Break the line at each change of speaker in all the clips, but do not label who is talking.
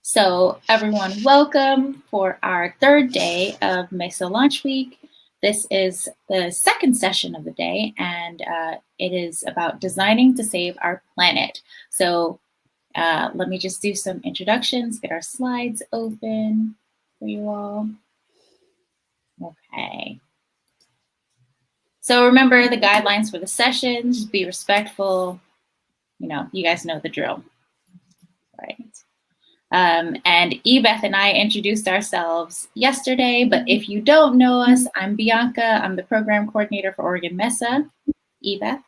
So everyone, welcome for our third day of MESA Launch Week. This is the second session of the day, and it is about designing to save our planet. So let me just do some introductions, get our slides open for you all. Okay. So remember the guidelines for the session, just be respectful. You know, you guys know the drill, right? And Ebeth and I introduced ourselves yesterday, but if you don't know us, I'm Bianca. I'm the program coordinator for Oregon MESA. Ebeth?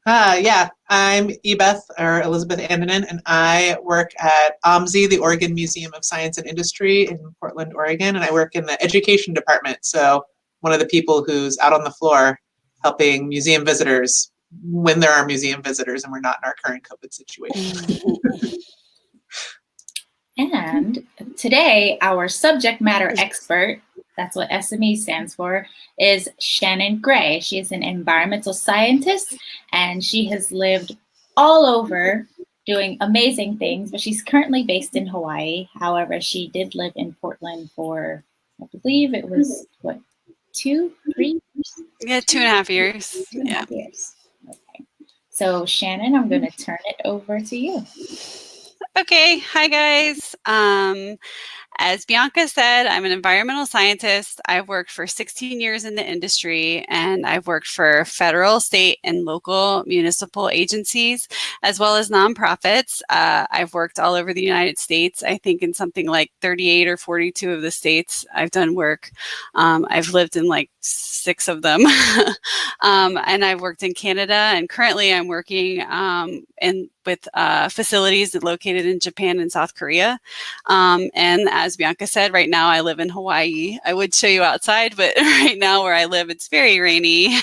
Yeah, I'm Ebeth, or Elizabeth Andanen, and I work at OMSI, the Oregon Museum of Science and Industry in Portland, Oregon, and I work in the education department. So one of the people who's out on the floor helping museum visitors when there are museum visitors and we're not in our current COVID situation.
And today, our subject matter expert, that's what SME stands for, is Shannon Gray. She is an environmental scientist, and she has lived all over doing amazing things, but she's currently based in Hawaii. However, she did live in Portland for, I believe it was, what, 2, 3 years?
Yeah, 2.5 years.
2.5 years. Okay. So Shannon, I'm going to turn it over to you.
Okay, hi guys. As Bianca said, I'm an environmental scientist. I've worked for 16 years in the industry, and I've worked for federal, state, and local municipal agencies, as well as nonprofits. I've worked all over the United States. I think in something like 38 or 42 of the states I've done work. I've lived in like 6 of them. And I've worked in Canada, and currently I'm working with facilities located in Japan and South Korea. And as Bianca said, right now I live in Hawaii. I would show you outside, but right now where I live, it's very rainy,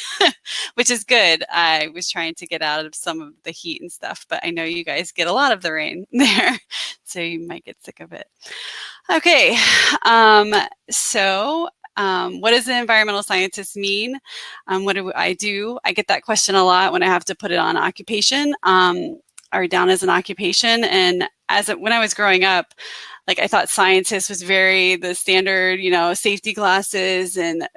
which is good. I was trying to get out of some of the heat and stuff, but I know you guys get a lot of the rain there, so you might get sick of it. Okay, what does an environmental scientist mean? What do I do? I get that question a lot when I have to put it on occupation or down as an occupation. And when I was growing up, like I thought scientist was very the standard, safety glasses and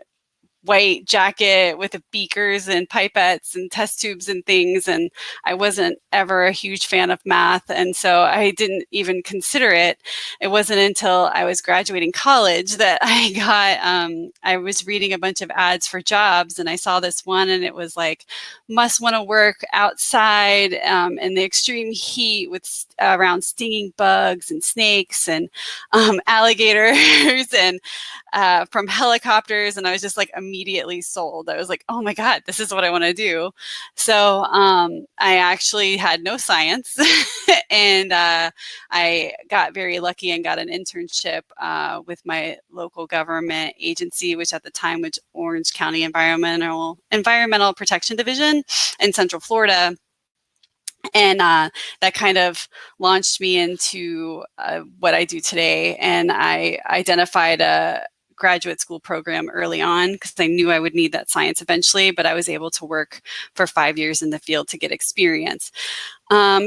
white jacket with the beakers and pipettes and test tubes and things. And I wasn't ever a huge fan of math. And so I didn't even consider it. It wasn't until I was graduating college that I was reading a bunch of ads for jobs, and I saw this one, and it was like, must want to work outside in the extreme heat with around stinging bugs and snakes and alligators and from helicopters. And I was just like immediately sold. I was like, oh my God, this is what I want to do. So I actually had no science and I got very lucky and got an internship with my local government agency, which at the time was Orange County Environmental Protection Division in Central Florida. And that kind of launched me into what I do today. And I identified a graduate school program early on because I knew I would need that science eventually, but I was able to work for 5 years in the field to get experience.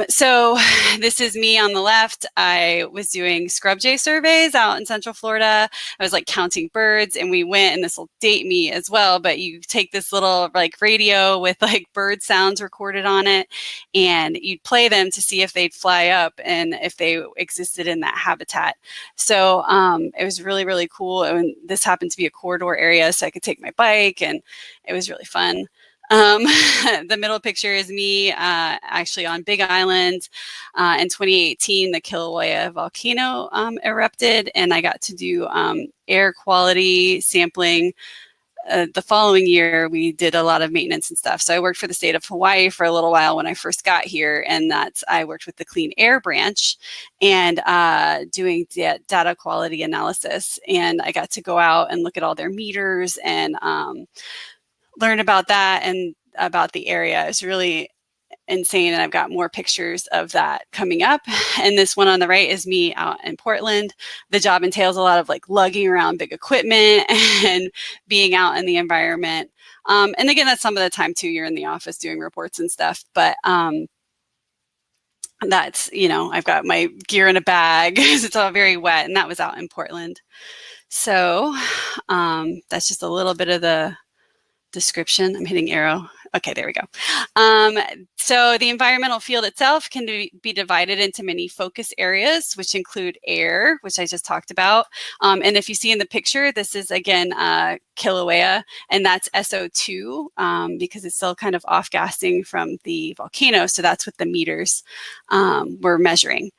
So this is me on the left. I was doing scrub jay surveys out in Central Florida. I was like counting birds, and we went, and this will date me as well, but you take this little like radio with like bird sounds recorded on it, and you'd play them to see if they'd fly up and if they existed in that habitat. So it was really, really cool. And this happened to be a corridor area, so I could take my bike, and it was really fun. The middle picture is me actually on Big Island. In 2018, the Kilauea volcano erupted, and I got to do air quality sampling. The following year, we did a lot of maintenance and stuff. So I worked for the state of Hawaii for a little while when I first got here, and I worked with the Clean Air branch and doing data quality analysis. And I got to go out and look at all their meters and learn about that and about the area. It's really insane, and I've got more pictures of that coming up. And this one on the right is me out in Portland. The job entails a lot of like lugging around big equipment and being out in the environment. And again, that's some of the time too, you're in the office doing reports and stuff. But that's, you know, I've got my gear in a bag because it's all very wet, and that was out in Portland. So that's just a little bit of the description. I'm hitting arrow. Okay, there we go. So the environmental field itself can be divided into many focus areas, which include air, which I just talked about. And if you see in the picture, this is again Kilauea, and that's SO2 because it's still kind of off-gassing from the volcano. So that's what the meters we're measuring.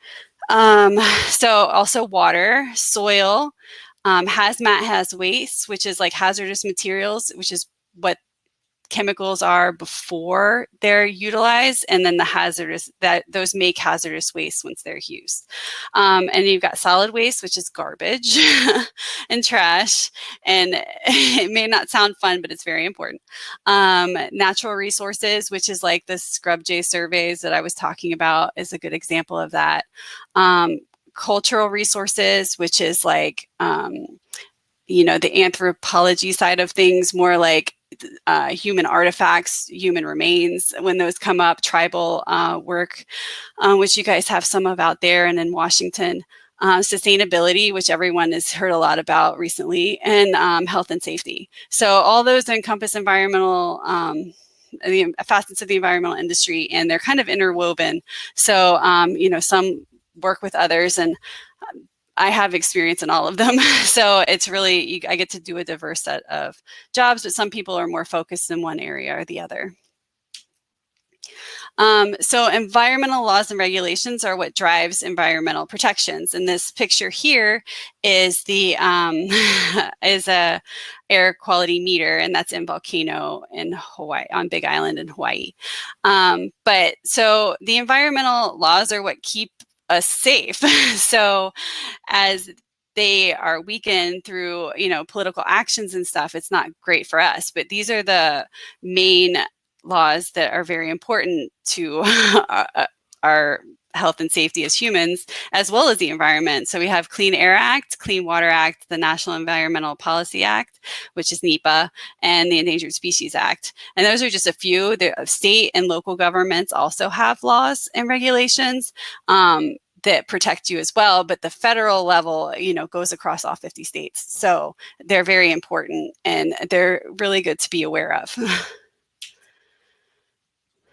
So also water, soil, hazmat waste, which is like hazardous materials, which is what chemicals are before they're utilized, and then the hazardous, that those make hazardous waste once they're used. And you've got solid waste, which is garbage and trash, and it may not sound fun, but it's very important. Natural resources, which is like the Scrub J surveys that I was talking about, is a good example of that. Cultural resources, which is like you know, the anthropology side of things, more like human artifacts, human remains, when those come up, tribal work, which you guys have some of out there and in Washington, sustainability, which everyone has heard a lot about recently, and health and safety. So all those encompass environmental the facets of the environmental industry, and they're kind of interwoven. So, you know, some work with others, and I have experience in all of them. So it's really, I get to do a diverse set of jobs, but some people are more focused in one area or the other. So environmental laws and regulations are what drives environmental protections. And this picture here is the is a air quality meter, and that's in Volcano in Hawaii, on Big Island in Hawaii. But so the environmental laws are what keep us safe. So as they are weakened through, you know, political actions and stuff, it's not great for us. But these are the main laws that are very important to our health and safety as humans, as well as the environment. So we have Clean Air Act, Clean Water Act, the National Environmental Policy Act, which is NEPA, and the Endangered Species Act. And those are just a few. The state and local governments also have laws and regulations that protect you as well, but the federal level, you know, goes across all 50 states. So they're very important, and they're really good to be aware of.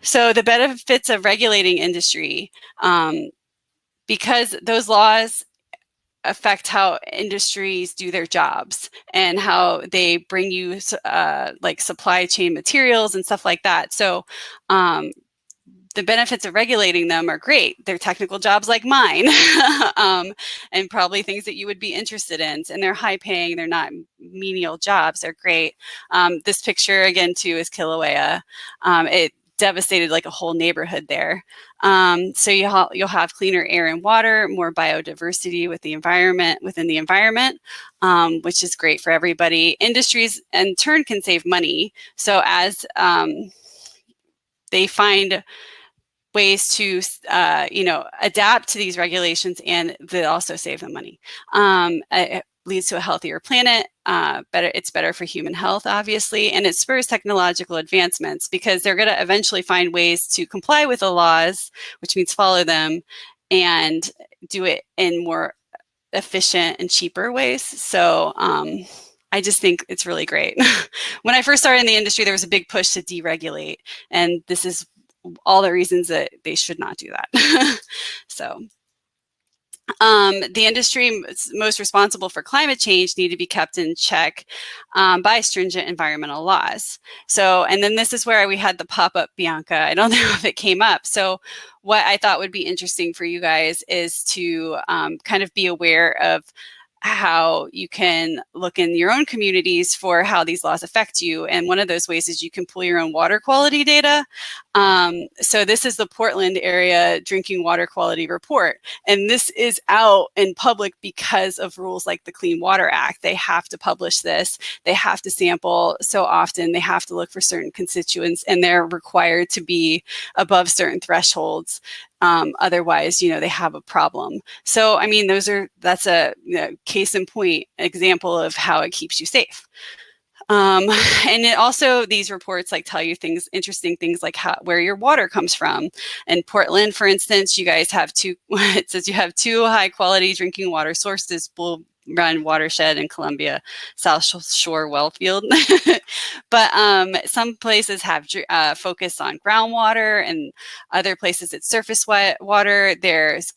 So the benefits of regulating industry, because those laws affect how industries do their jobs and how they bring you like supply chain materials and stuff like that. So the benefits of regulating them are great. They're technical jobs like mine, and probably things that you would be interested in. And they're high paying, they're not menial jobs, they're great. This picture again too is Kilauea. It devastated like a whole neighborhood there. So you'll have cleaner air and water, more biodiversity with the environment, within the environment, which is great for everybody. Industries in turn can save money. So as they find ways to, you know, adapt to these regulations, and they also save them money. It leads to a healthier planet. It's better for human health, obviously, and it spurs technological advancements because they're going to eventually find ways to comply with the laws, which means follow them, and do it in more efficient and cheaper ways. So I just think it's really great. When I first started in the industry, there was a big push to deregulate, and this is all the reasons that they should not do that. So the industry most responsible for climate change need to be kept in check by stringent environmental laws. So, and then this is where we had the pop-up, Bianca. I don't know if it came up. So what I thought would be interesting for you guys is to kind of be aware of how you can look in your own communities for how these laws affect you. And one of those ways is you can pull your own water quality data. So this is the Portland area drinking water quality report. And this is out in public because of rules like the Clean Water Act. They have to publish this. They have to sample so often. They have to look for certain constituents, and they're required to be above certain thresholds. Otherwise, you know, they have a problem. So, I mean, that's a case in point example of how it keeps you safe. And it also, these reports like tell you things, interesting things like where your water comes from. In Portland, for instance, you guys have it says you have 2 high quality drinking water sources, Bull Run Watershed and Columbia South Shore Wellfield. But some places have focus on groundwater, and other places it's surface water. There's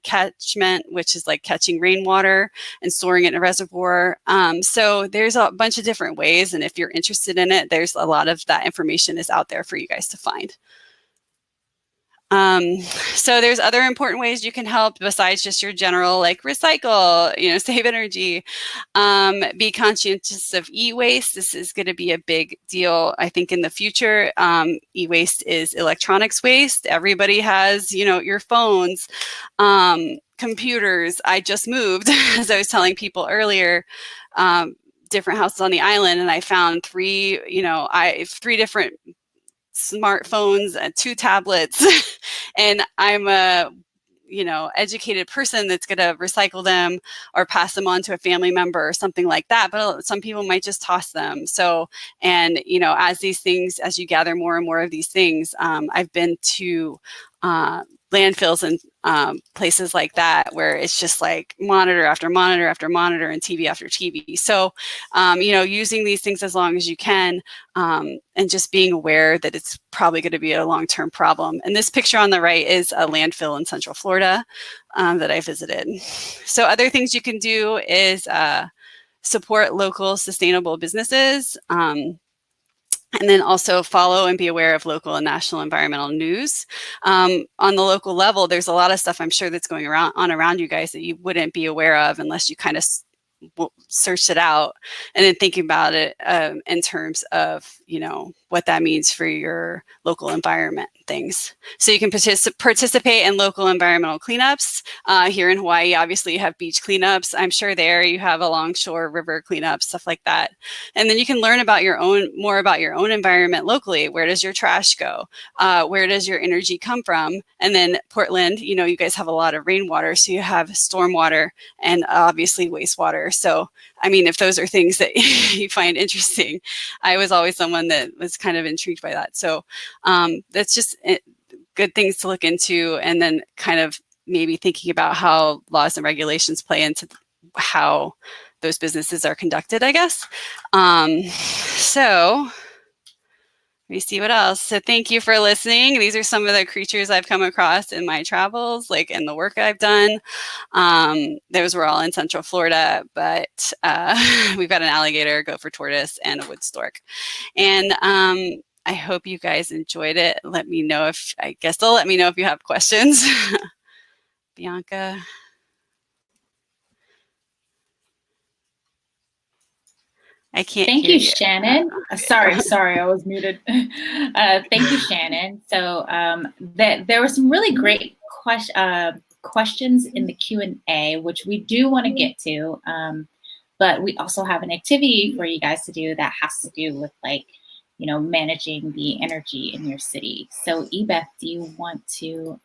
catchment, which is like catching rainwater and storing it in a reservoir. So there's a bunch of different ways, and if you're interested in it, there's a lot of that information is out there for you guys to find. So there's other important ways you can help besides just your general like recycle, save energy, be conscientious of e-waste. This is going to be a big deal, I think, in the future. E-waste is electronics waste. Everybody has, your phones, computers. I just moved, as I was telling people earlier, different houses on the island, and I found 3 different smartphones and 2 tablets and I'm a educated person that's going to recycle them or pass them on to a family member or something like that, but some people might just toss them. So, and as you gather more and more of these things, I've been to landfills and places like that where it's just like monitor after monitor after monitor and TV after TV. So, using these things as long as you can, and just being aware that it's probably going to be a long-term problem. And this picture on the right is a landfill in Central Florida that I visited. So other things you can do is support local sustainable businesses. And then also follow and be aware of local and national environmental news. On the local level, there's a lot of stuff I'm sure that's going around you guys that you wouldn't be aware of unless you kind of searched it out, and then thinking about it in terms of what that means for your local environment things. So you can participate in local environmental cleanups. Here in Hawaii, obviously you have beach cleanups. I'm sure there you have along shore river cleanups, stuff like that. And then you can learn about more about your own environment locally. Where does your trash go? Where does your energy come from? And then Portland, you guys have a lot of rainwater, so you have stormwater and obviously wastewater. So, I mean, if those are things that you find interesting, I was always someone that was kind of intrigued by that. So that's just good things to look into, and then kind of maybe thinking about how laws and regulations play into how those businesses are conducted, I guess. So let me see what else. So thank you for listening. These are some of the creatures I've come across in my travels, like in the work I've done. Those were all in Central Florida, but we've got an alligator, gopher tortoise, and a wood stork. And I hope you guys enjoyed it. Let me know I guess they'll let me know if you have questions. Bianca. I can't
Thank
hear
you, Shannon. Sorry, I was muted. Thank you, Shannon. So there were some really great questions in the Q&A, which we do want to get to, but we also have an activity for you guys to do that has to do with managing the energy in your city. So Ebeth, do you want to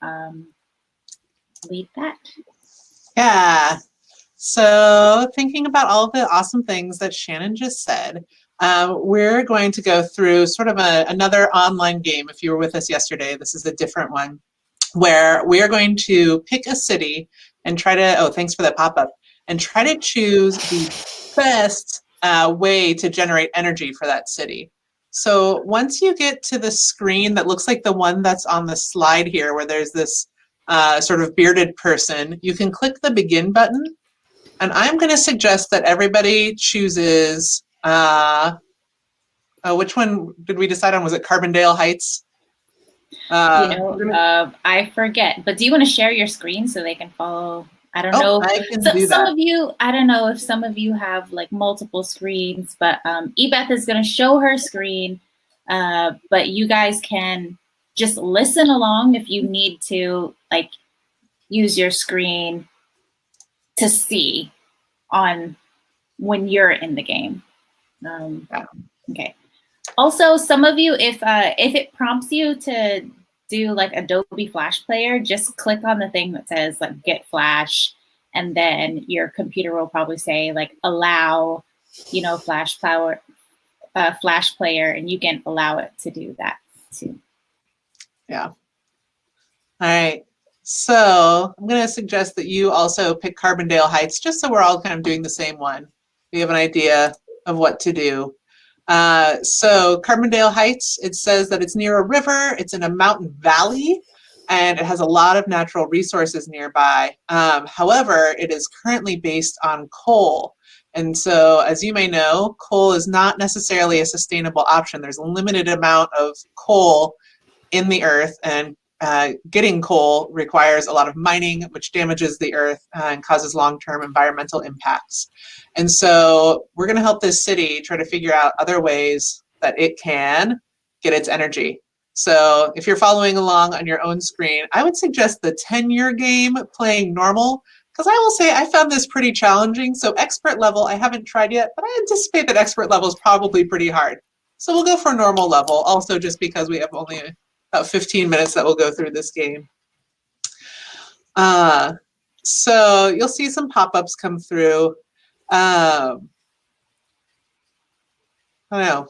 lead that?
Yeah. So thinking about all the awesome things that Shannon just said, we're going to go through sort of another online game. If you were with us yesterday, this is a different one, where we are going to pick a city and try to, thanks for that pop-up, and try to choose the best way to generate energy for that city. So once you get to the screen that looks like the one that's on the slide here, where there's this sort of bearded person, you can click the begin button. And I'm going to suggest that everybody chooses, which one did we decide on? Was it Carbondale Heights?
I forget, but do you want to share your screen so they can follow? I don't know.
I can do that.
Some of you, I don't know if some of you have like multiple screens, but Ebeth is going to show her screen, but you guys can just listen along if you need to use your screen to see on when you're in the game. Okay. Also, some of you, if it prompts you to do like Adobe Flash Player, just click on the thing that says like Get Flash, and then your computer will probably say like allow, Flash Flash player, and you can allow it to do that too.
Yeah. All right. So I'm going to suggest that you also pick Carbondale Heights, just so we're all kind of doing the same one. We have an idea of what to do. So Carbondale Heights, it says that it's near a river, it's in a mountain valley, and it has a lot of natural resources nearby. However, it is currently based on coal. And so, as you may know, coal is not necessarily a sustainable option. There's a limited amount of coal in the earth, and getting coal requires a lot of mining, which damages the earth and causes long-term environmental impacts. And so we're going to help this city try to figure out other ways that it can get its energy. So if you're following along on your own screen, I would suggest the 10-year game playing normal, because I will say I found this pretty challenging. So expert level, I haven't tried yet, but I anticipate that expert level is probably pretty hard. So we'll go for normal level, also just because we have only about 15 minutes that we'll go through this game. So you'll see some pop-ups come through. I don't know.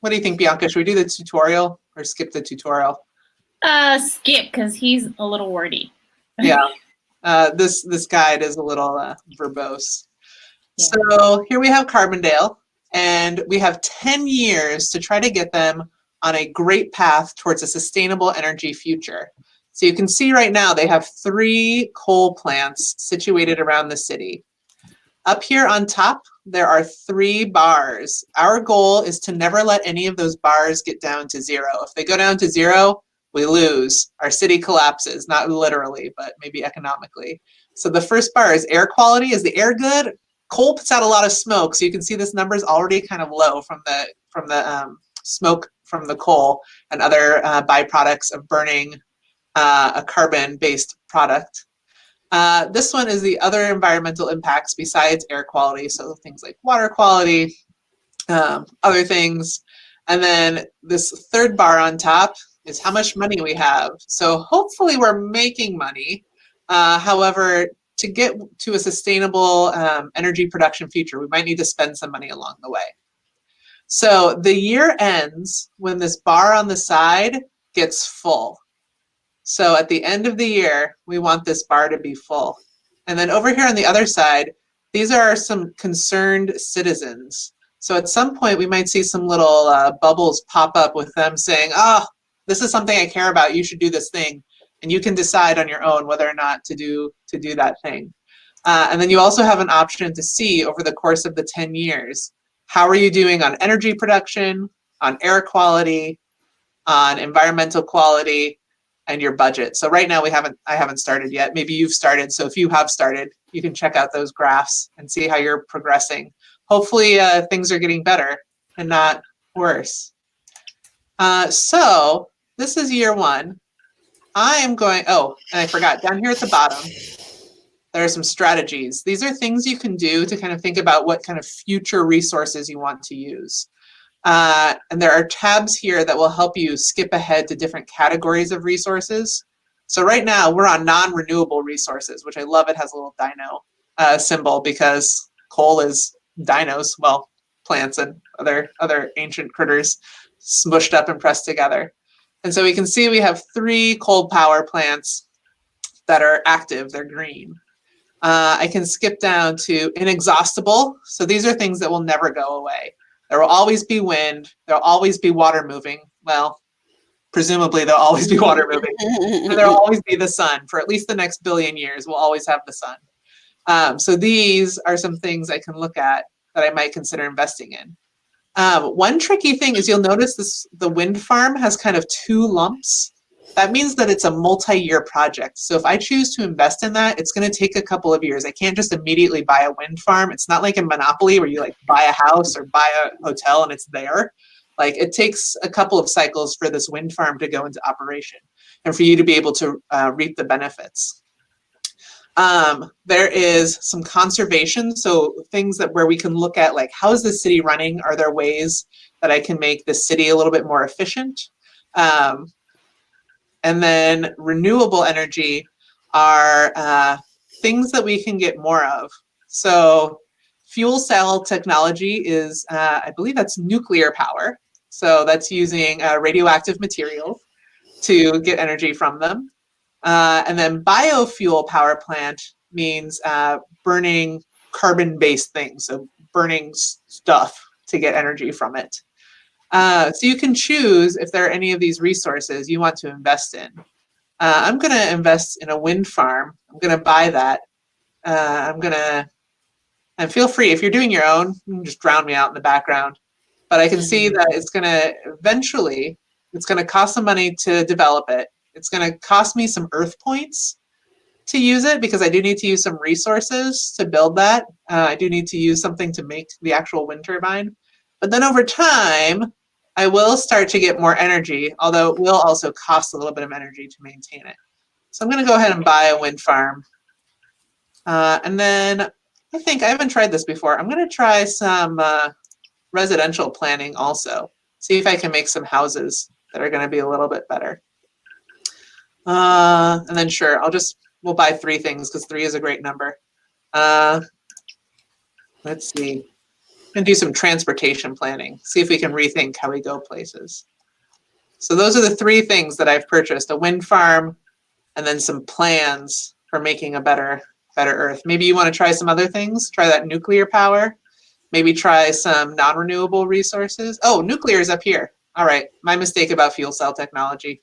What do you think, Bianca? Should we do the tutorial or skip the tutorial?
Skip, because he's a little wordy.
Yeah. This guide is a little verbose.
Yeah.
So here we have Carbondale, and we have 10 years to try to get them on a great path towards a sustainable energy future. So you can see right now they have 3 coal plants situated around the city. Up here on top, there are 3 bars. Our goal is to never let any of those bars get down to 0. If they go down to 0, we lose. Our city collapses, not literally, but maybe economically. So the first bar is air quality. Is the air good? Coal puts out a lot of smoke, so you can see this number is already kind of low from the smoke from the coal and other byproducts of burning a carbon-based product. This one is the other environmental impacts besides air quality, so things like water quality, other things. And then this third bar on top is how much money we have. So hopefully we're making money. However, to get to a sustainable energy production future, we might need to spend some money along the way. So the year ends when this bar on the side gets full. So at the end of the year, we want this bar to be full. And then over here on the other side, these are some concerned citizens. So at some point, we might see some little bubbles pop up with them saying, oh, this is something I care about, you should do this thing. And you can decide on your own whether or not to do that thing. And then you also have an option to see over the course of the 10 years, how are you doing on energy production, on air quality, on environmental quality, and your budget. So right now I haven't started yet. Maybe you've started. So if you have started, you can check out those graphs and see how you're progressing. Hopefully things are getting better and not worse. So this is year 1. I am going, oh, and I forgot, down here at the bottom, there are some strategies. These are things you can do to kind of think about what kind of future resources you want to use. And there are tabs here that will help you skip ahead to different categories of resources. So right now we're on non-renewable resources, which I love. It has a little dino symbol because coal is dinos, well, plants and other ancient critters smushed up and pressed together. And so we can see we have 3 coal power plants that are active, they're green. I can skip down to inexhaustible. So these are things that will never go away. There will always be wind, there'll always be water moving. Well, presumably there'll always be water moving. And there'll always be the sun. For at least the next billion years, we'll always have the sun. So these are some things I can look at that I might consider investing in. One tricky thing is you'll notice the wind farm has kind of 2 lumps. That means that it's a multi-year project. So if I choose to invest in that, it's going to take a couple of years. I can't just immediately buy a wind farm. It's not like in Monopoly where you like buy a house or buy a hotel and it's there. Like it takes a couple of cycles for this wind farm to go into operation and for you to be able to reap the benefits. There is some conservation, so things where we can look at like, how is the city running? Are there ways that I can make the city a little bit more efficient? And then renewable energy are things that we can get more of. So fuel cell technology is, I believe that's nuclear power. So that's using radioactive materials to get energy from them. And then biofuel power plant means burning carbon-based things, so burning stuff to get energy from it. So you can choose if there are any of these resources you want to invest in. I'm going to invest in a wind farm. I'm going to buy that. And feel free, if you're doing your own, you can just drown me out in the background. But I can see that it's going to eventually, it's going to cost some money to develop it. It's going to cost me some earth points to use it because I do need to use some resources to build that. I do need to use something to make the actual wind turbine. But then over time, I will start to get more energy, although it will also cost a little bit of energy to maintain it. So I'm going to go ahead and buy a wind farm. And then I think I haven't tried this before. I'm going to try some residential planning also. See if I can make some houses that are going to be a little bit better. And then sure, we'll buy 3 things because 3 is a great number. Let's see. And do some transportation planning. See if we can rethink how we go places. So those are the 3 things that I've purchased: a wind farm, and then some plans for making a better Earth. Maybe you want to try some other things. Try that nuclear power. Maybe try some non-renewable resources. Oh, nuclear is up here. All right, my mistake about fuel cell technology.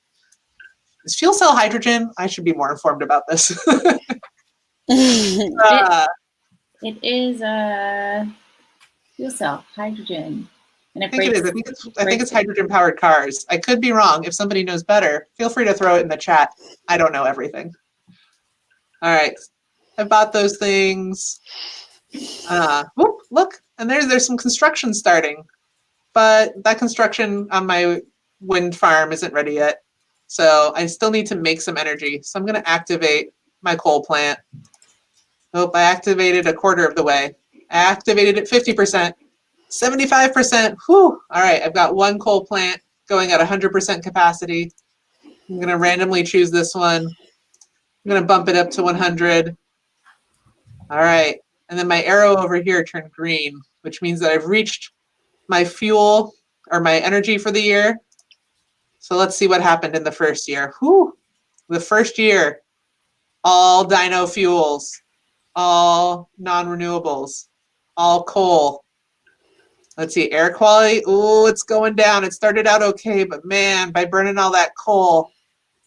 Is fuel cell hydrogen? I should be more informed about this.
It is fuel cell hydrogen. And
I think it is. I think it's hydrogen-powered cars. I could be wrong. If somebody knows better, feel free to throw it in the chat. I don't know everything. All right, I bought those things. Whoop, look, and there's some construction starting, but that construction on my wind farm isn't ready yet. So I still need to make some energy. So I'm going to activate my coal plant. Oh, I activated a quarter of the way. I activated it 50%, 75%. Whew. All right, I've got 1 coal plant going at 100% capacity. I'm going to randomly choose this one. I'm going to bump it up to 100. All right, and then my arrow over here turned green, which means that I've reached my fuel or my energy for the year. So let's see what happened in the first year. Whew. The first year, all dino fuels, all non-renewables, all coal. Let's see, air quality. Oh, it's going down. It started out okay, but man, by burning all that coal,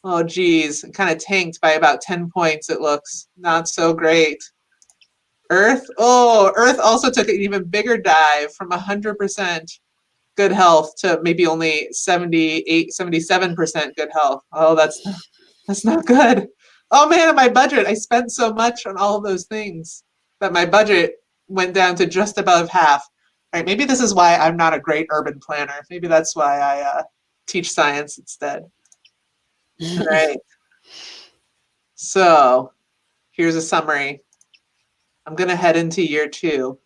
oh geez, it kind of tanked by about 10 points, it looks. Not so great. Earth, oh, Earth also took an even bigger dive from 100% good health to maybe only 78, 77% good health. Oh, that's not good. Oh man, my budget, I spent so much on all of those things that my budget went down to just above half. All right, maybe this is why I'm not a great urban planner. Maybe that's why I teach science instead. All right. So here's a summary. I'm going to head into year 2.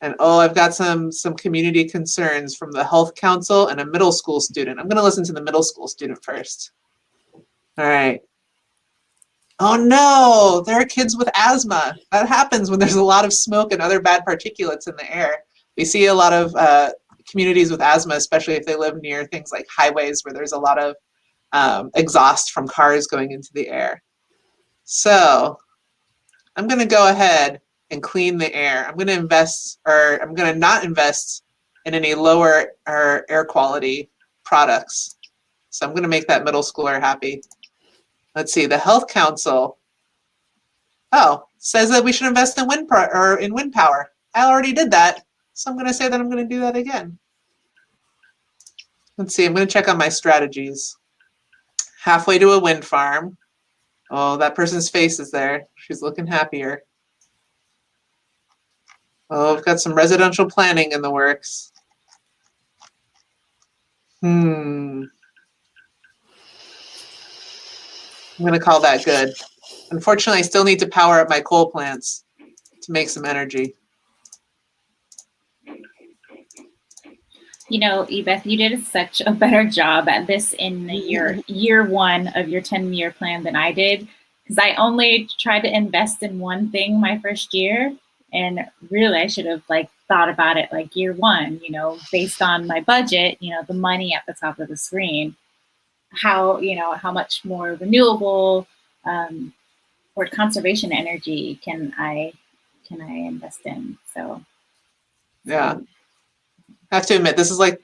And oh, I've got some community concerns from the health council and a middle school student. I'm going to listen to the middle school student first. All right. Oh no, there are kids with asthma. That happens when there's a lot of smoke and other bad particulates in the air. We see a lot of communities with asthma, especially if they live near things like highways where there's a lot of exhaust from cars going into the air. So I'm going to go ahead and clean the air. I'm going to invest, or I'm going to not invest in any lower or air quality products. So I'm going to make that middle schooler happy. Let's see, the Health Council, says that we should invest in wind power. I already did that, so I'm going to say that I'm going to do that again. Let's see, I'm going to check on my strategies. Halfway to a wind farm. Oh, that person's face is there. She's looking happier. Oh, I've got some residential planning in the works. I'm going to call that good. Unfortunately, I still need to power up my coal plants to make some energy.
You know, Ebeth, you did such a better job at this in your year 1 of your 10-year plan than I did, because I only tried to invest in one thing my first year, And really, I should have like thought about it like year one, you know, based on my budget, you know, the money at the top of the screen, how, you know, how much more renewable or conservation energy can I invest in? So
Yeah. I have to admit, this is like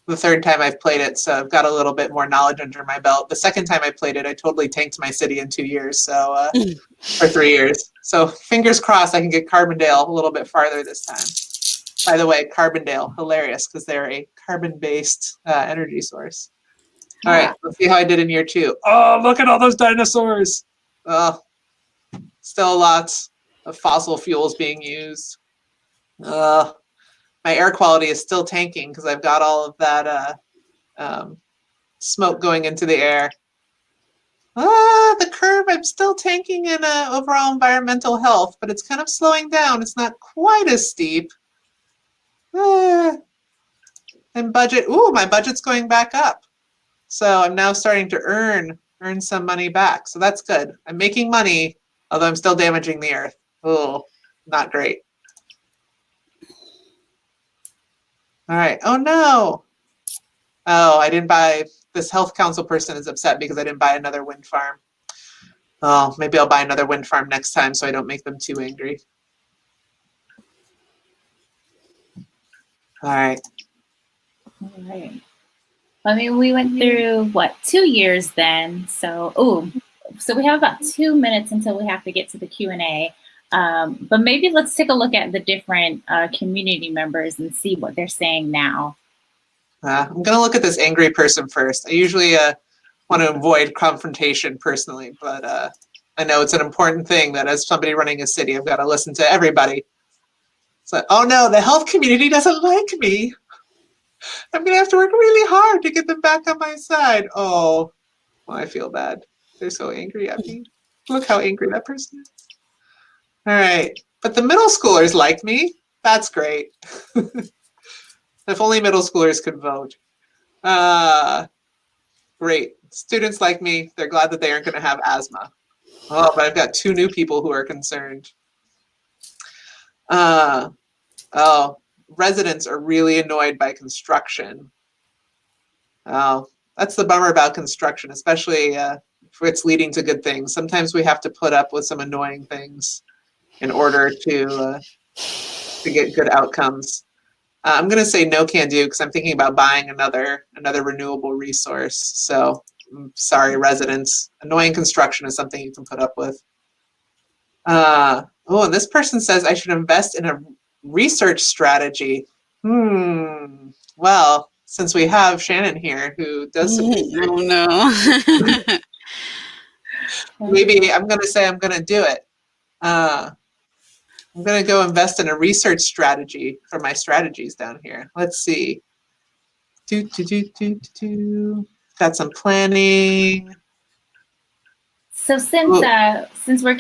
the third time I've played it, so I've got a little bit more knowledge under my belt. The second time I played it, I totally tanked my city in 2 years, so or 3 years. So fingers crossed I can get Carbondale a little bit farther this time. By the way, Carbondale, hilarious, because they're a carbon-based energy source. All right, let's see how I did in year 2. Oh, look at all those dinosaurs. Still lots of fossil fuels being used. My air quality is still tanking because I've got all of that smoke going into the air. The curve, I'm still tanking in overall environmental health, but it's kind of slowing down. It's not quite as steep. And budget, my budget's going back up. So I'm now starting to earn some money back. So that's good. I'm making money, although I'm still damaging the earth. Oh, not great. All right. Oh, no. Oh, I didn't buy, this health council person is upset because I didn't buy another wind farm. Oh, maybe I'll buy another wind farm next time so I don't make them too angry. All right.
all right. I mean, we went through what, 2 years then. So, so we have about 2 minutes until we have to get to the Q&A. But maybe let's take a look at the different community members and see what they're saying now.
I'm going to look at this angry person first. I usually want to avoid confrontation personally, but I know it's an important thing that as somebody running a city, I've got to listen to everybody. So, oh no, the health community doesn't like me. I'm going to have to work really hard to get them back on my side. Oh, well, I feel bad. They're so angry at me. Look how angry that person is. All right. But the middle schoolers like me. That's great. If only middle schoolers could vote. Great. Students like me. They're glad that they aren't going to have asthma. Oh, but I've got 2 new people who are concerned. Residents are really annoyed by construction. Oh, that's the bummer about construction, especially if it's leading to good things. Sometimes we have to put up with some annoying things in order to get good outcomes. I'm going to say no can do because I'm thinking about buying another renewable resource. So sorry, residents. Annoying construction is something you can put up with. And this person says I should invest in a research strategy. Well, since we have Shannon here who does some research,
oh no.
maybe I'm going to say I'm going to do it. I'm going to go invest in a research strategy for my strategies down here. Let's see. Got some planning.
So since we're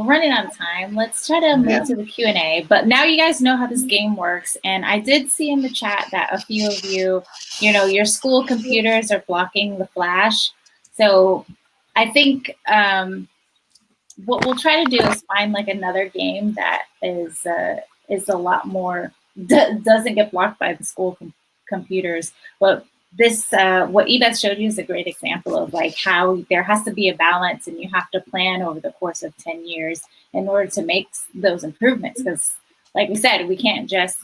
running out of time, let's try to move to the Q&A. But now you guys know how this game works, and I did see in the chat that a few of you, your school computers are blocking the flash. So I think what we'll try to do is find like another game that is a lot more doesn't get blocked by the school computers, but this what Ebeth showed you is a great example of like how there has to be a balance and you have to plan over the course of 10 years in order to make those improvements, because like we said, we can't just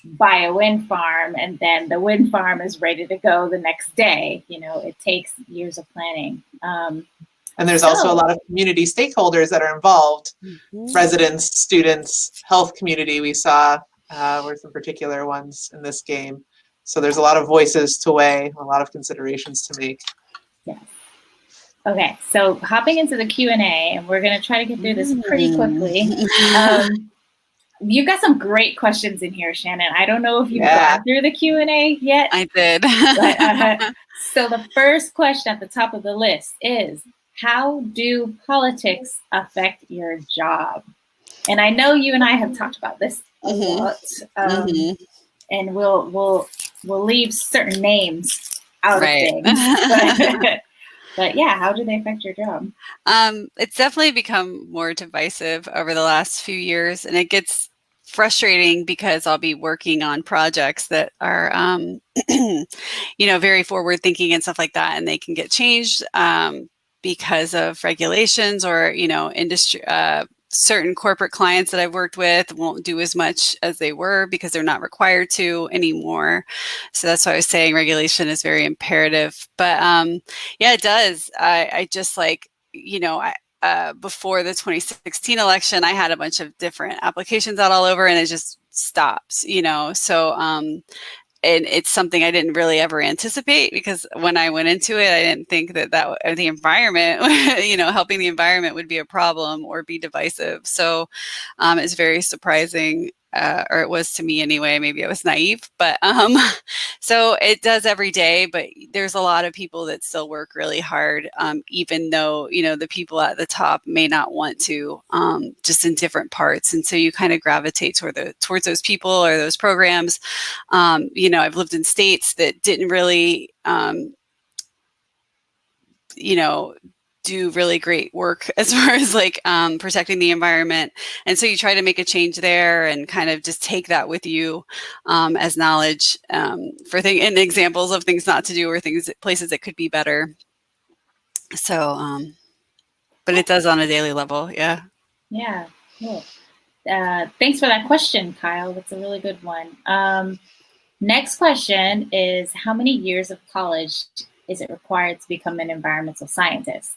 buy a wind farm and then the wind farm is ready to go the next day. It takes years of planning.
And there's also a lot of community stakeholders that are involved. Residents, students, health community we saw were some particular ones in this game. So there's a lot of voices to weigh, a lot of considerations to make.
Yeah. Okay, so hopping into the Q&A, and we're going to try to get through this pretty quickly. You've got some great questions in here, Shannon. I don't know if you've gone through the Q&A yet.
I did.
But, so the first question at the top of the list is, how do politics affect your job? And I know you and I have talked about this a lot. And we'll leave certain names out of things. But yeah, how do they affect your job?
It's definitely become more divisive over the last few years, and it gets frustrating because I'll be working on projects that are, very forward thinking and stuff like that, and they can get changed because of regulations or, industry. Certain corporate clients that I've worked with won't do as much as they were because they're not required to anymore. So that's why I was saying regulation is very imperative. But yeah, it does. I just like, before the 2016 election, I had a bunch of different applications out all over and it just stops, So and it's something I didn't really ever anticipate because when I went into it, I didn't think that the environment, helping the environment would be a problem or be divisive. So it's very surprising, or it was to me anyway. Maybe I was naive, but so it does every day. But there's a lot of people that still work really hard, even though the people at the top may not want to, just in different parts. And so you kind of gravitate towards those people or those programs. I've lived in states that didn't really, do really great work as far as like protecting the environment. And so you try to make a change there and kind of just take that with you as knowledge for and examples of things not to do or places that could be better. So, but it does on a daily level. Yeah.
Yeah, cool. Thanks for that question, Kyle. That's a really good one. Next question is, how many years of college is it required to become an environmental scientist?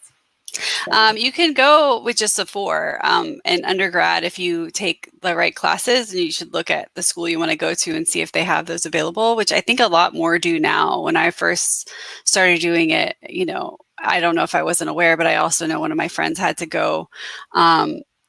You can go with just a 4 in undergrad if you take the right classes, and you should look at the school you want to go to and see if they have those available, which I think a lot more do now. When I first started doing it, I don't know if I wasn't aware, but I also know one of my friends had to go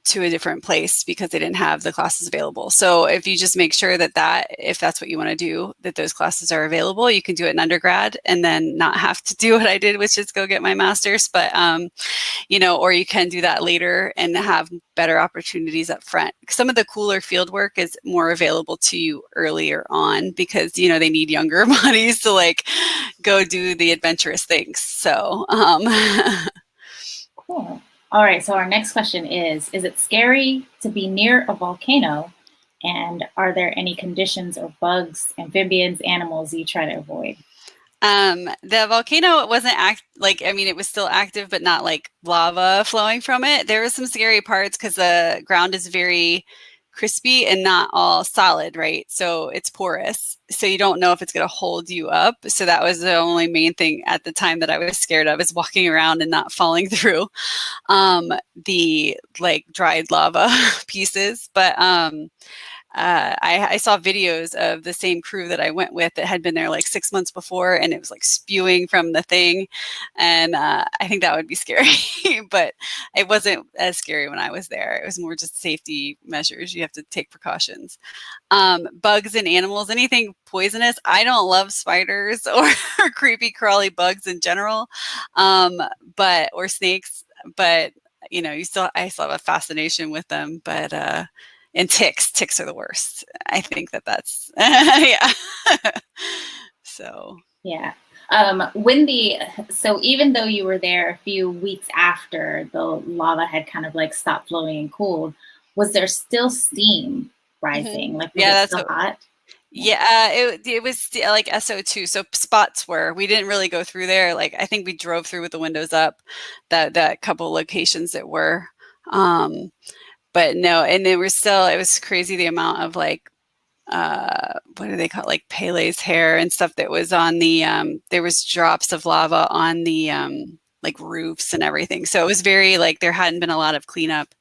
to a different place because they didn't have the classes available. So if you just make sure that if that's what you want to do, that those classes are available, you can do it in undergrad and then not have to do what I did, which is go get my master's. But, or you can do that later and have better opportunities up front. Some of the cooler field work is more available to you earlier on because, they need younger bodies to like go do the adventurous things. So,
Cool. All right, so our next question is it scary to be near a volcano? And are there any conditions or bugs, amphibians, animals you try to avoid?
The volcano wasn't it was still active, but not like lava flowing from it. There was some scary parts because the ground is very crispy and not all solid, right? So it's porous. So you don't know if it's going to hold you up. So that was the only main thing at the time that I was scared of, is walking around and not falling through the like dried lava pieces. But I saw videos of the same crew that I went with that had been there like 6 months before, and it was like spewing from the thing. And I think that would be scary, but it wasn't as scary when I was there. It was more just safety measures. You have to take precautions. Bugs and animals, anything poisonous. I don't love spiders or creepy crawly bugs in general, or snakes, but I still have a fascination with them, but and ticks are the worst. I think that's yeah. So
yeah. So even though you were there a few weeks after the lava had kind of like stopped flowing and cooled, was there still steam rising? Like, was it still hot?
Yeah, it was like SO2. So spots we didn't really go through there. Like, I think we drove through with the windows up, that couple locations that were, but no, and it was crazy the amount of like, what do they call it? Like Pele's hair and stuff that was on the, there was drops of lava on the, like roofs and everything. So it was very like, there hadn't been a lot of cleanup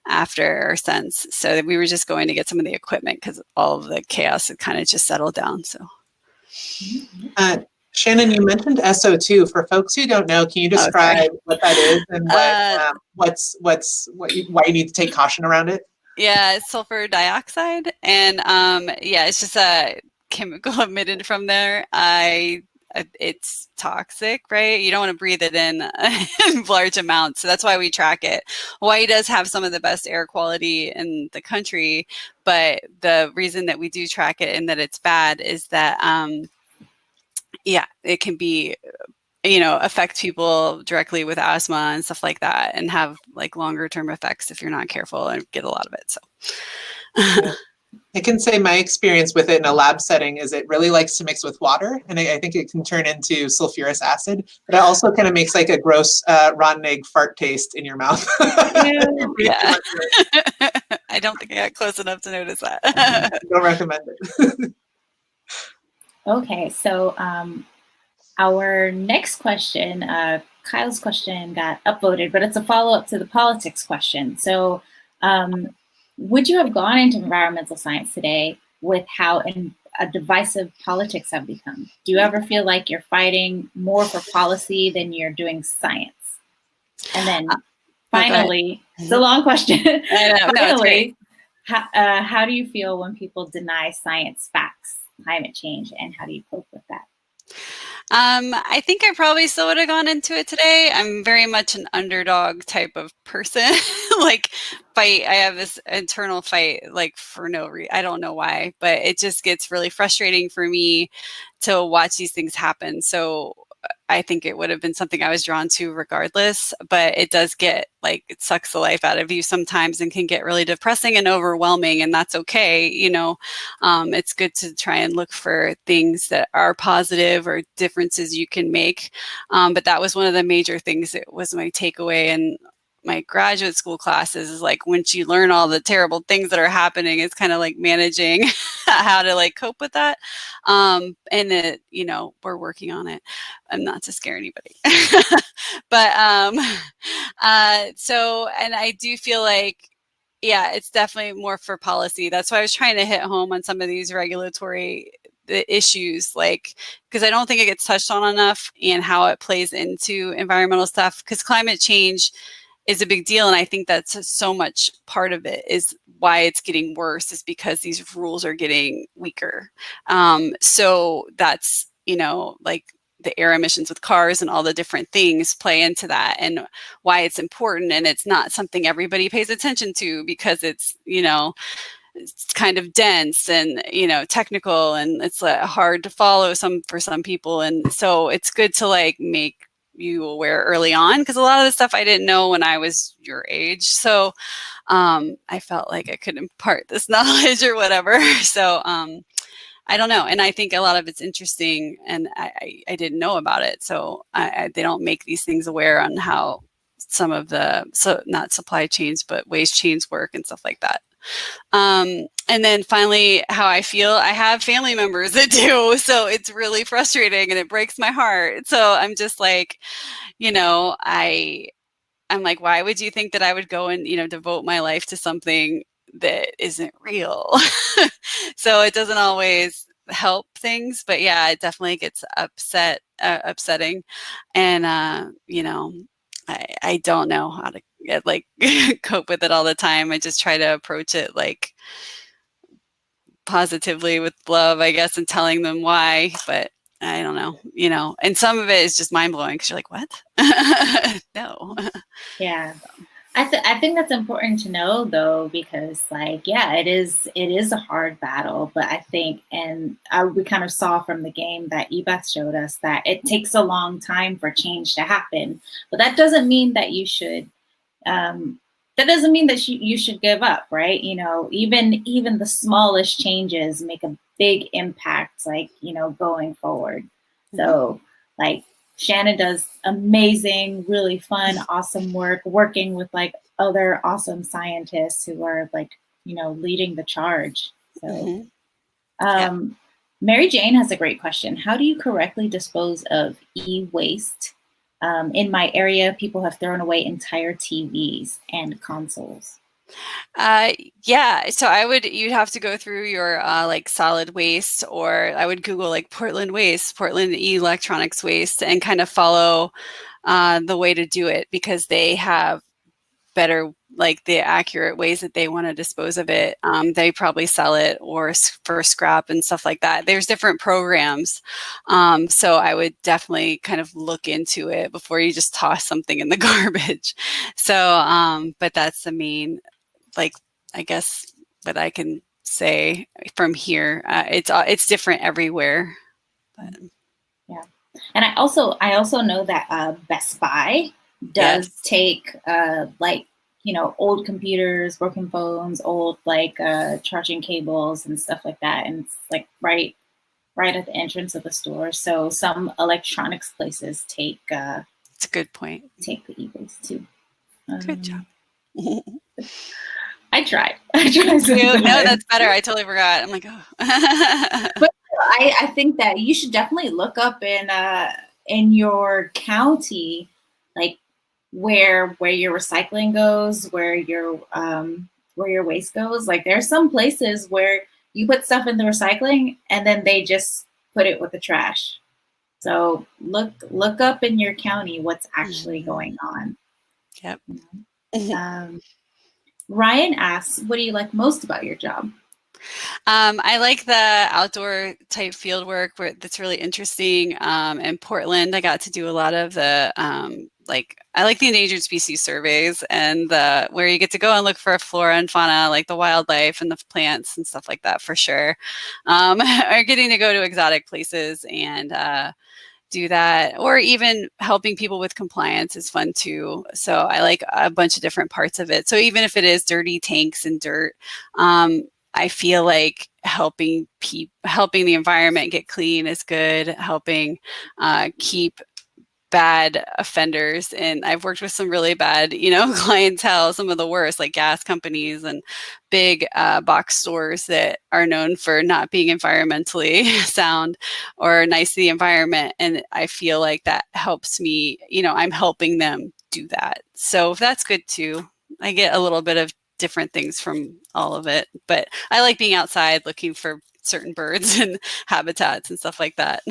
after or since. So we were just going to get some of the equipment because all of the chaos had kind of just settled down. So.
Shannon, you mentioned SO2. For folks who don't know, can you describe what that is and why you need to take caution around it?
Yeah, it's sulfur dioxide, and it's just a chemical emitted from there. It's toxic, right? You don't want to breathe it in large amounts, so that's why we track it. Hawaii does have some of the best air quality in the country, but the reason that we do track it and that it's bad is that it can be affect people directly with asthma and stuff like that, and have like longer term effects if you're not careful and get a lot of it. So
I can say my experience with it in a lab setting is it really likes to mix with water, and I think it can turn into sulfurous acid, but it also kind of makes like a gross rotten egg fart taste in your mouth.
Yeah. I don't think I got close enough to notice that.
Don't recommend it.
Okay, so our next question, Kyle's question got upvoted, but it's a follow-up to the politics question. So would you have gone into environmental science today with how divisive politics have become? Do you ever feel like you're fighting more for policy than you're doing science? And then finally, it's a long question. Finally, how do you feel when people deny science facts, climate change, and how do you cope with that?
I think I probably still would have gone into it today. I'm very much an underdog type of person. Like I have this internal fight, like for no reason. I don't know why, but it just gets really frustrating for me to watch these things happen. So I think it would have been something I was drawn to regardless, but it does get like, it sucks the life out of you sometimes and can get really depressing and overwhelming, and that's okay. It's good to try and look for things that are positive or differences you can make. But that was one of the major things. It was my takeaway in my graduate school classes, is like, once you learn all the terrible things that are happening, it's kind of like managing how to like cope with that. And it, we're working on it. I'm not to scare anybody, but and I do feel like, yeah, it's definitely more for policy. That's why I was trying to hit home on some of these regulatory issues, like, because I don't think it gets touched on enough, and how it plays into environmental stuff, because climate change is a big deal. And I think that's so much part of it is why it's getting worse, is because these rules are getting weaker. So that's, like the air emissions with cars and all the different things play into that, and why it's important. And it's not something everybody pays attention to, because it's, it's kind of dense and, technical, and it's hard to follow for some people. And so it's good to like make you aware early on, because a lot of the stuff I didn't know when I was your age. So I felt like I could impart this knowledge or whatever. So I don't know. And I think a lot of it's interesting, and I didn't know about it. So they don't make these things aware on how some of the, so not supply chains, but waste chains work and stuff like that. And then finally, how I feel, I have family members that do, so it's really frustrating and it breaks my heart. So I'm just like, I'm like, why would you think that I would go and, devote my life to something that isn't real? So it doesn't always help things, but yeah, it definitely gets upsetting. And, I don't know how to like cope with it all the time. I just try to approach it like positively with love, I guess, and telling them why, but I don't know, and some of it is just mind blowing, because you're like, what? No.
Yeah. I think that's important to know, though, because like, yeah, it is a hard battle, but I think, and we kind of saw from the game that Ebeth showed us, that it takes a long time for change to happen, but that doesn't mean that you should, you should give up, right? Even the smallest changes make a big impact, like, going forward. So like, Shannon does amazing, really fun, awesome work working with like other awesome scientists who are like, leading the charge. So Mary Jane has a great question. How do you correctly dispose of e-waste? In my area, people have thrown away entire TVs and consoles.
Yeah, so you'd have to go through your like solid waste, or I would Google like Portland electronics waste, and kind of follow the way to do it, because they have better, like the accurate ways that they want to dispose of it. They probably sell it or for scrap and stuff like that. There's different programs. So I would definitely kind of look into it before you just toss something in the garbage. So, but that's the main, like, I guess what I can say from here. It's different everywhere. But.
Yeah. And I also know that Best Buy does
Yes.
take like, you know, old computers, broken phones, old like charging cables and stuff like that, and it's like right at the entrance of the store. So some electronics places take
It's a good point.
take the e-waste too.
Good job.
I tried. I tried.
No,
sometimes.
that's better. I totally forgot. I'm like, oh.
But I think that you should definitely look up in your county, like where your recycling goes, where your waste goes. Like there's some places where you put stuff in the recycling and then they just put it with the trash. So look up in your county what's actually going on.
Yep.
Ryan asks, what do you like most about your job?
I like the outdoor type field work that's really interesting. In Portland, I got to do a lot of the I like the endangered species surveys and where you get to go and look for flora and fauna, like the wildlife and the plants and stuff like that for sure. Or getting to go to exotic places and do that, or even helping people with compliance is fun too. So I like a bunch of different parts of it. So even if it is dirty tanks and dirt, I feel like helping the environment get clean is good. Helping keep bad offenders, and I've worked with some really bad, clientele, some of the worst, like gas companies and big box stores that are known for not being environmentally sound or nice to the environment. And I feel like that helps me, I'm helping them do that. So that's good too. I get a little bit of different things from all of it, but I like being outside looking for certain birds and habitats and stuff like that.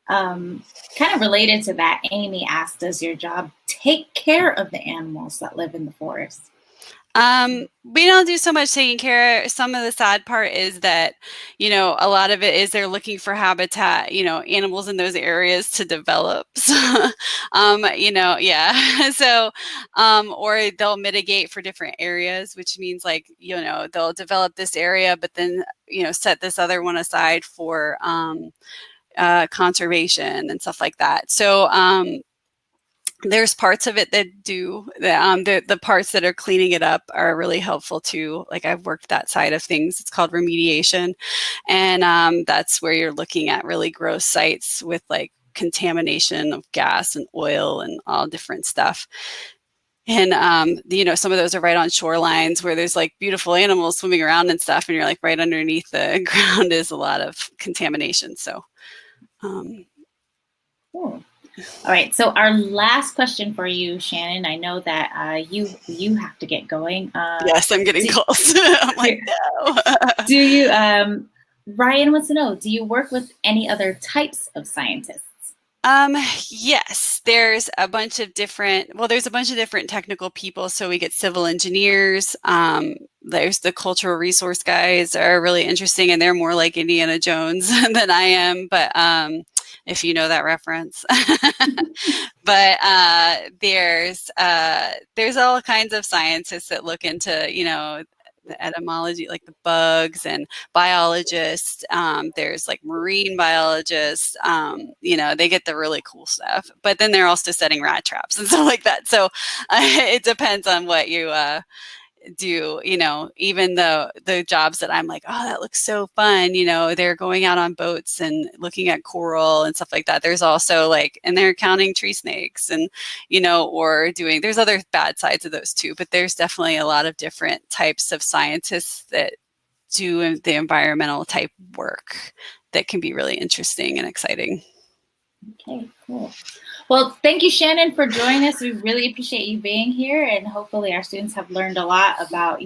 Kind of related to that, Amy asked, does your job take care of the animals that live in the forest?
We don't do so much taking care. Some of the sad part is that, a lot of it is they're looking for habitat, animals in those areas to develop. So, yeah. So, or they'll mitigate for different areas, which means like, they'll develop this area, but then, set this other one aside for, conservation and stuff like that. So, there's parts of it that do the parts that are cleaning it up are really helpful too. Like I've worked that side of things. It's called remediation, and that's where you're looking at really gross sites with like contamination of gas and oil and all different stuff. And some of those are right on shorelines where there's like beautiful animals swimming around and stuff, and you're like right underneath the ground is a lot of contamination. So
cool. All right, so our last question for you, Shannon. I know that you have to get going.
Yes, I'm getting close. I'm like, no.
Do you, Ryan wants to know, do you work with any other types of scientists?
Yes, there's a bunch of different technical people. So we get civil engineers. There's the cultural resource guys are really interesting, and they're more like Indiana Jones than I am. But if you know that reference, but there's all kinds of scientists that look into, the etymology, like the bugs, and biologists. There's like marine biologists. They get the really cool stuff, but then they're also setting rat traps and stuff like that. So it depends on what you do. Even though the jobs that I'm like, oh, that looks so fun. They're going out on boats and looking at coral and stuff like that. There's also and they're counting tree snakes and, there's other bad sides of those too, but there's definitely a lot of different types of scientists that do the environmental type work that can be really interesting and exciting.
Okay, cool. Well, thank you, Shannon, for joining us. We really appreciate you being here, and hopefully our students have learned a lot about,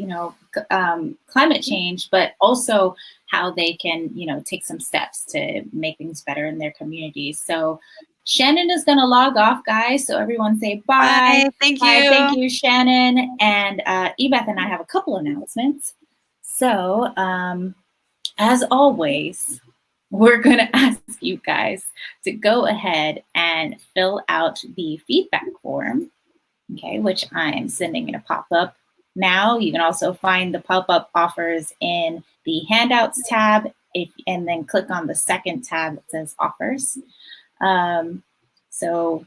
climate change, but also how they can, take some steps to make things better in their communities. So Shannon is going to log off, guys. So everyone say bye.
Bye. Thank you.
Bye. Thank you, Shannon. And Ebeth and I have a couple announcements. So as always, we're going to ask you guys to go ahead and fill out the feedback form, okay, which I'm sending in a pop-up now. You can also find the pop-up offers in the handouts tab and then click on the second tab that says offers. So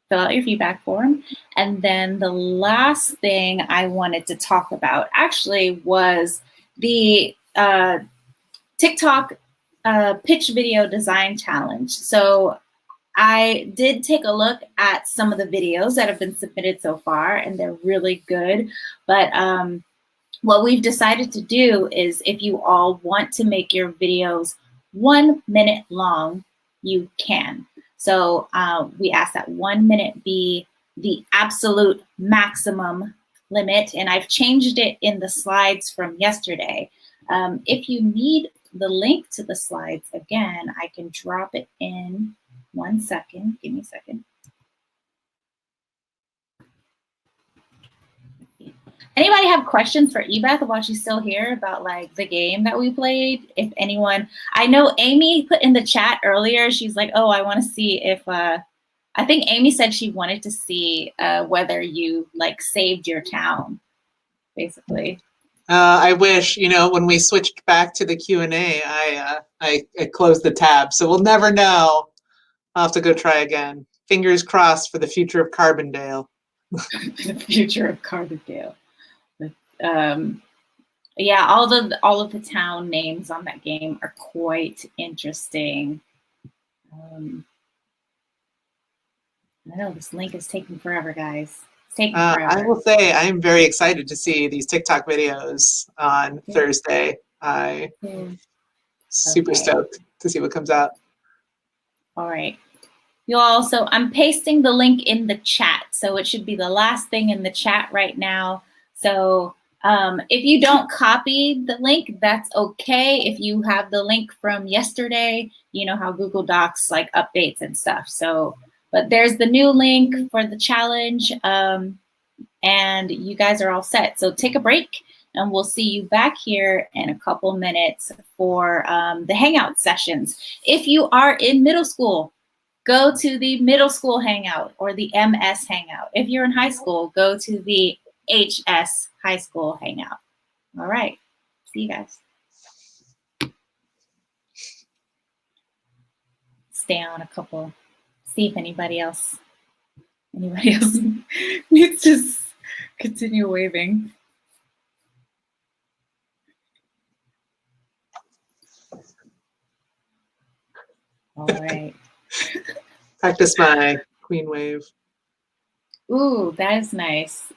fill out your feedback form. And then the last thing I wanted to talk about actually was the TikTok pitch video design challenge. So I did take a look at some of the videos that have been submitted so far, and they're really good. But what we've decided to do is, if you all want to make your videos 1 minute long, you can. So we ask that 1 minute be the absolute maximum limit, and I've changed it in the slides from yesterday. If you need the link to the slides again, I can drop it in 1 second. Give me a second. Anybody have questions for Ebeth while she's still here about like the game that we played? If anyone, I know Amy put in the chat earlier, she's like, oh, I want to see if, I think Amy said she wanted to see whether you like saved your town, basically.
I wish, you know, when we switched back to the Q&A, I closed the tab, so we'll never know. I'll have to go try again. Fingers crossed for the future of Carbondale.
The future of Carbondale. Yeah, all of the town names on that game are quite interesting. I know this link is taking forever, guys. It's taking forever.
I will say I am very excited to see these TikTok videos on Thursday. I'm super stoked to see what comes out. All
right. You all, so I'm pasting the link in the chat. So it should be the last thing in the chat right now. So if you don't copy the link, that's okay. If you have the link from yesterday, you know how Google Docs like updates and stuff. So, but there's the new link for the challenge, and you guys are all set. So take a break, and we'll see you back here in a couple minutes for the Hangout sessions. If you are in middle school, go to the middle school Hangout or the MS Hangout. If you're in high school, go to the HS High School Hangout. All right, see you guys. Stay on a couple, see if anybody else needs to continue waving. All right.
Practice my queen wave.
Ooh, that is nice.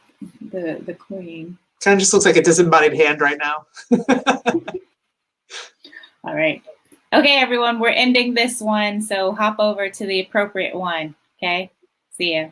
The queen.
Kind of just looks like a disembodied hand right now.
All right. Okay, everyone, we're ending this one, so hop over to the appropriate one, okay? See ya.